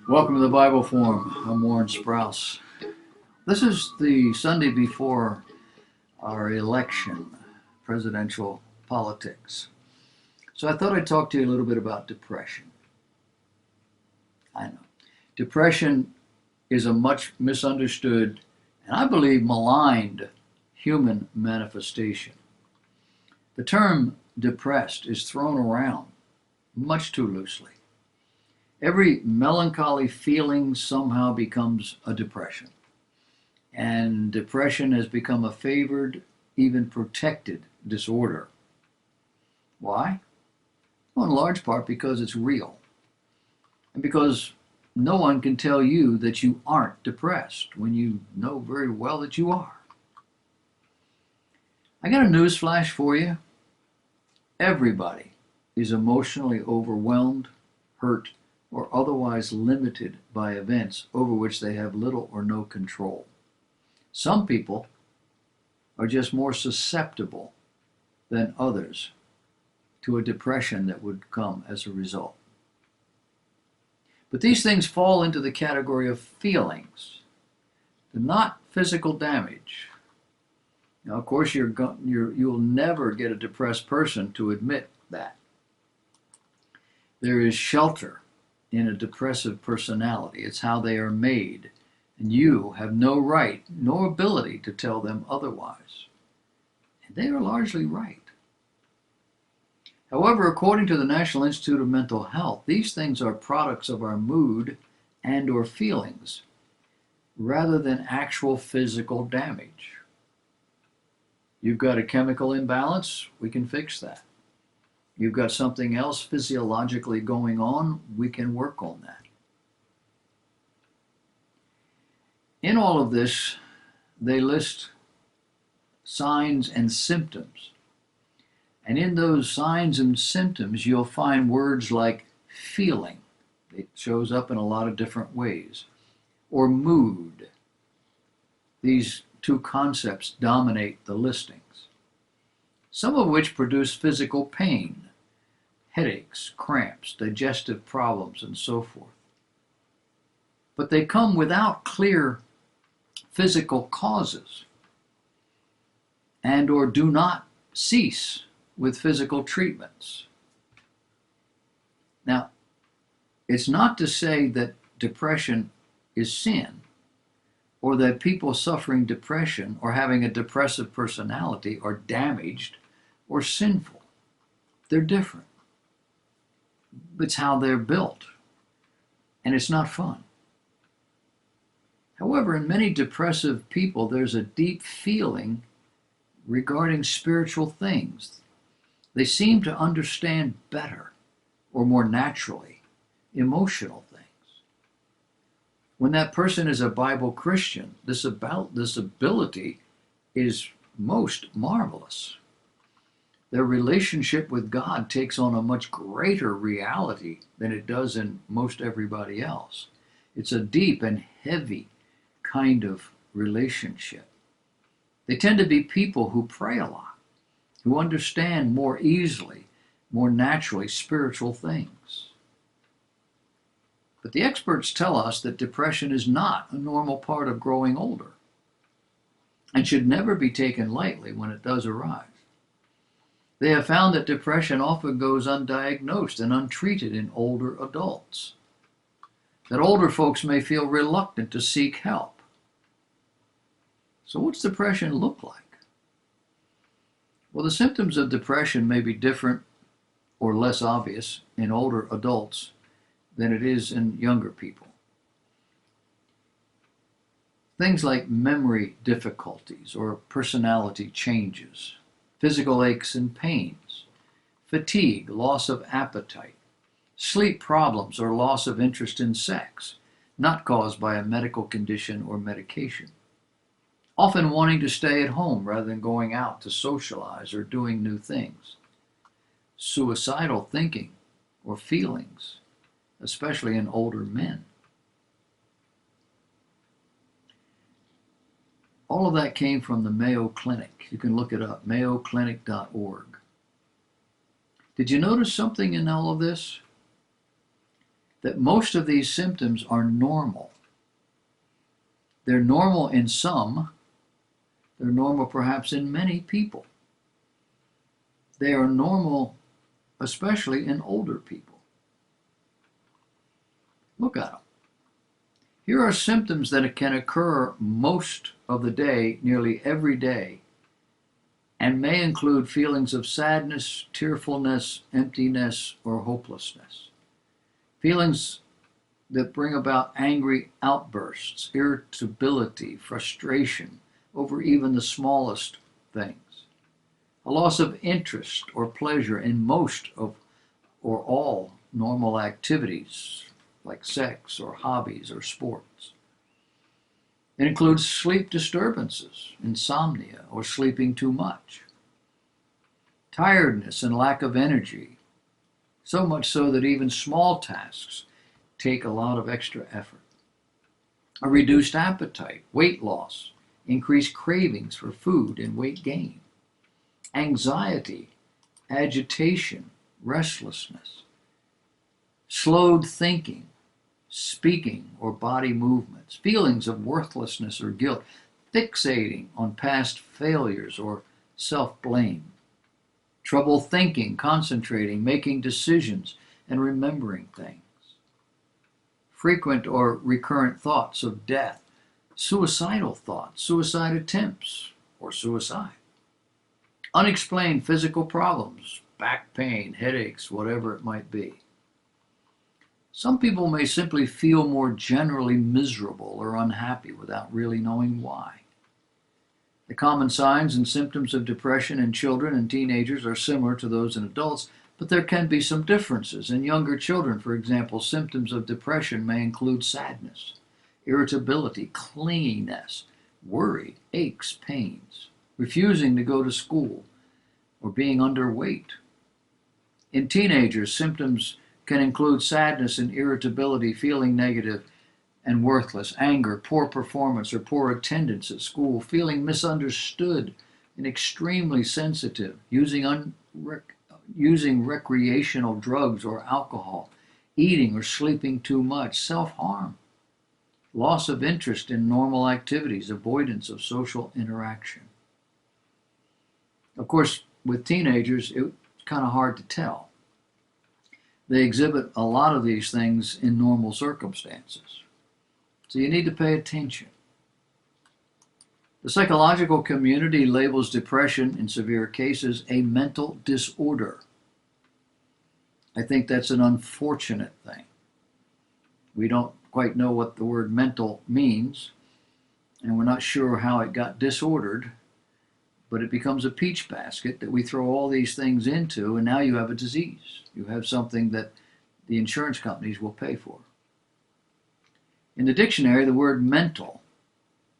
Welcome to the Bible Forum. I'm Warren Sprouse. This is the Sunday before our election, presidential politics. So I thought I'd talk to you a little bit about depression. I know. Depression is a much misunderstood and I believe maligned human manifestation. The term depressed is thrown around much too loosely. Every melancholy feeling somehow becomes a depression. And depression has become a favored, even protected disorder. Why? Well, in large part because it's real. And because no one can tell you that you aren't depressed when you know very well that you are. I got a news flash for you. Everybody is emotionally overwhelmed, hurt, or otherwise limited by events over which they have little or no control. Some people are just more susceptible than others to a depression that would come as a result. But these things fall into the category of feelings. They're not physical damage. Now, of course, you'll never get a depressed person to admit that. There is shelter in a depressive personality. It's how they are made, and you have no right nor ability to tell them otherwise. And they are largely right. However, according to the National Institute of Mental Health, these things are products of our mood and or feelings rather than actual physical damage. You've got a chemical imbalance, we can fix that. You've got something else physiologically going on, we can work on that. In all of this, they list signs and symptoms. And in those signs and symptoms, you'll find words like feeling. It shows up in a lot of different ways. Or mood. These two concepts dominate the listings, some of which produce physical pain, headaches, cramps, digestive problems, and so forth. But they come without clear physical causes and or do not cease with physical treatments. Now, it's not to say that depression is sin, or that people suffering depression or having a depressive personality are damaged or sinful. They're different. It's how they're built, and it's not fun. However, in many depressive people, there's a deep feeling regarding spiritual things. They seem to understand better, or more naturally, emotional things. When that person is a Bible Christian, this ability is most marvelous. Their relationship with God takes on a much greater reality than it does in most everybody else. It's a deep and heavy kind of relationship. They tend to be people who pray a lot, who understand more easily, more naturally spiritual things. But the experts tell us that depression is not a normal part of growing older and should never be taken lightly when it does arise. They have found that depression often goes undiagnosed and untreated in older adults, that older folks may feel reluctant to seek help. So what's depression look like? Well, the symptoms of depression may be different or less obvious in older adults than it is in younger people. Things like memory difficulties or personality changes, physical aches and pains, fatigue, loss of appetite, sleep problems or loss of interest in sex, not caused by a medical condition or medication. Often wanting to stay at home rather than going out to socialize or doing new things. Suicidal thinking or feelings, especially in older men. All of that came from the Mayo Clinic. You can look it up, mayoclinic.org. Did you notice something in all of this? that most of these symptoms are normal. They're normal in some, they're normal perhaps in many people. They are normal especially in older people. Look at them. Here are symptoms that can occur most of the day, nearly every day, and may include feelings of sadness, tearfulness, emptiness, or hopelessness. Feelings that bring about angry outbursts, irritability, frustration over even the smallest things. A loss of interest or pleasure in most of or all normal activities like sex or hobbies or sports. It includes sleep disturbances, insomnia, or sleeping too much. Tiredness and lack of energy, so much so that even small tasks take a lot of extra effort. A reduced appetite, weight loss, increased cravings for food and weight gain. Anxiety, agitation, restlessness. Slowed thinking, speaking or body movements, feelings of worthlessness or guilt, fixating on past failures or self-blame, trouble thinking, concentrating, making decisions, and remembering things, frequent or recurrent thoughts of death, suicidal thoughts, suicide attempts, or suicide, unexplained physical problems, back pain, headaches, whatever it might be. Some people may simply feel more generally miserable or unhappy without really knowing why. The common signs and symptoms of depression in children and teenagers are similar to those in adults, but there can be some differences. In younger children, for example, symptoms of depression may include sadness, irritability, clinginess, worry, aches, pains, refusing to go to school, or being underweight. In teenagers, symptoms can include sadness and irritability, feeling negative and worthless, anger, poor performance or poor attendance at school, feeling misunderstood and extremely sensitive, using recreational drugs or alcohol, eating or sleeping too much, self-harm, loss of interest in normal activities, avoidance of social interaction. Of course, with teenagers, it's kind of hard to tell. They exhibit a lot of these things in normal circumstances. So you need to pay attention. The psychological community labels depression in severe cases a mental disorder. I think that's an unfortunate thing. We don't quite know what the word mental means, and we're not sure how it got disordered, but it becomes a peach basket that we throw all these things into, and now you have a disease. You have something that the insurance companies will pay for. In the dictionary, the word mental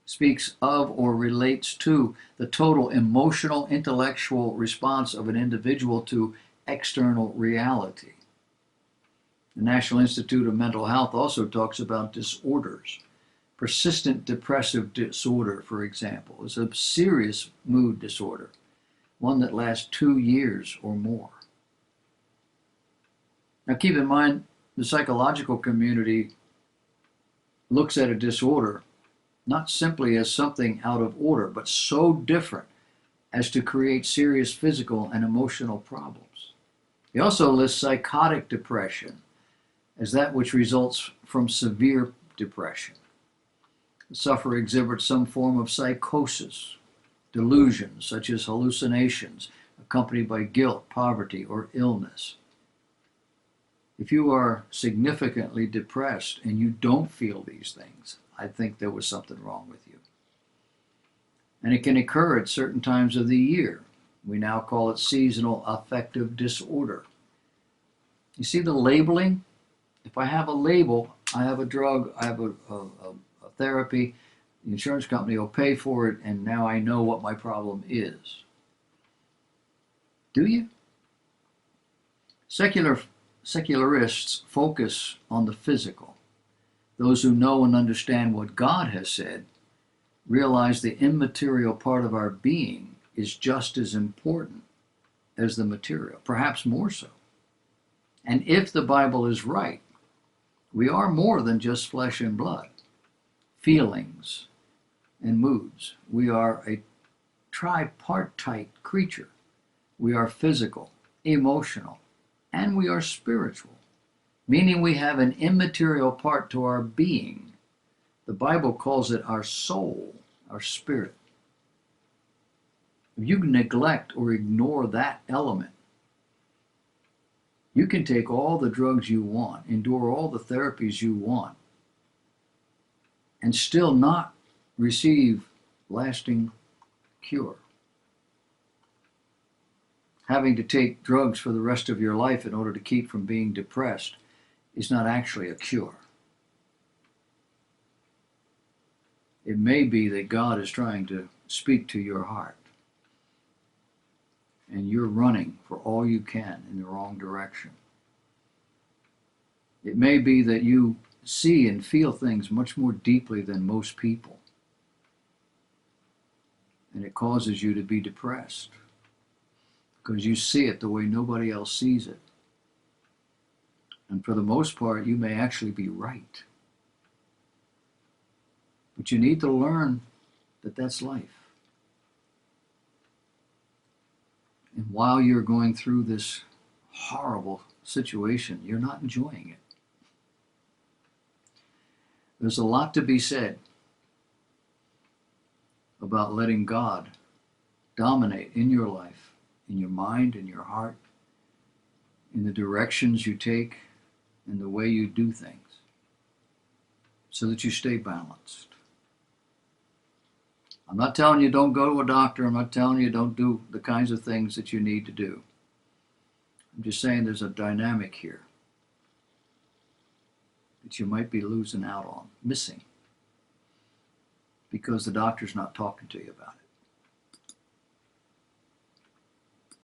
speaks of or relates to the total emotional, intellectual response of an individual to external reality. The National Institute of Mental Health also talks about disorders. Persistent depressive disorder, for example, is a serious mood disorder, one that lasts 2 years or more. Now keep in mind, the psychological community looks at a disorder not simply as something out of order, but so different as to create serious physical and emotional problems. He also lists psychotic depression as that which results from severe depression. The sufferer exhibits some form of psychosis, delusions such as hallucinations, accompanied by guilt, poverty, or illness. If you are significantly depressed and you don't feel these things, I think there was something wrong with you. And it can occur at certain times of the year. We now call it seasonal affective disorder. You see the labeling? If I have a label, I have a drug, I have a therapy, the insurance company will pay for it, and now I know what my problem is. Do you? Secularists focus on the physical. Those who know and understand what God has said realize the immaterial part of our being is just as important as the material, perhaps more so. And if the Bible is right, We are more than just flesh and blood, feelings and moods. We are a tripartite creature. We are physical, emotional, and we are spiritual, meaning we have an immaterial part to our being. The Bible calls it our soul, our spirit. If you neglect or ignore that element, you can take all the drugs you want, endure all the therapies you want, and still not receive lasting cure. Having to take drugs for the rest of your life in order to keep from being depressed is not actually a cure. It may be that God is trying to speak to your heart, and you're running for all you can in the wrong direction. It may be that you see and feel things much more deeply than most people, and it causes you to be depressed because you see it the way nobody else sees it. And for the most part, you may actually be right. But you need to learn that that's life. And while you're going through this horrible situation, you're not enjoying it. There's a lot to be said about letting God dominate in your life, in your mind, in your heart, in the directions you take, in the way you do things, so that you stay balanced. I'm not telling you don't go to a doctor. I'm not telling you don't do the kinds of things that you need to do. I'm just saying there's a dynamic here that you might be losing out on, missing, because the doctor's not talking to you about it.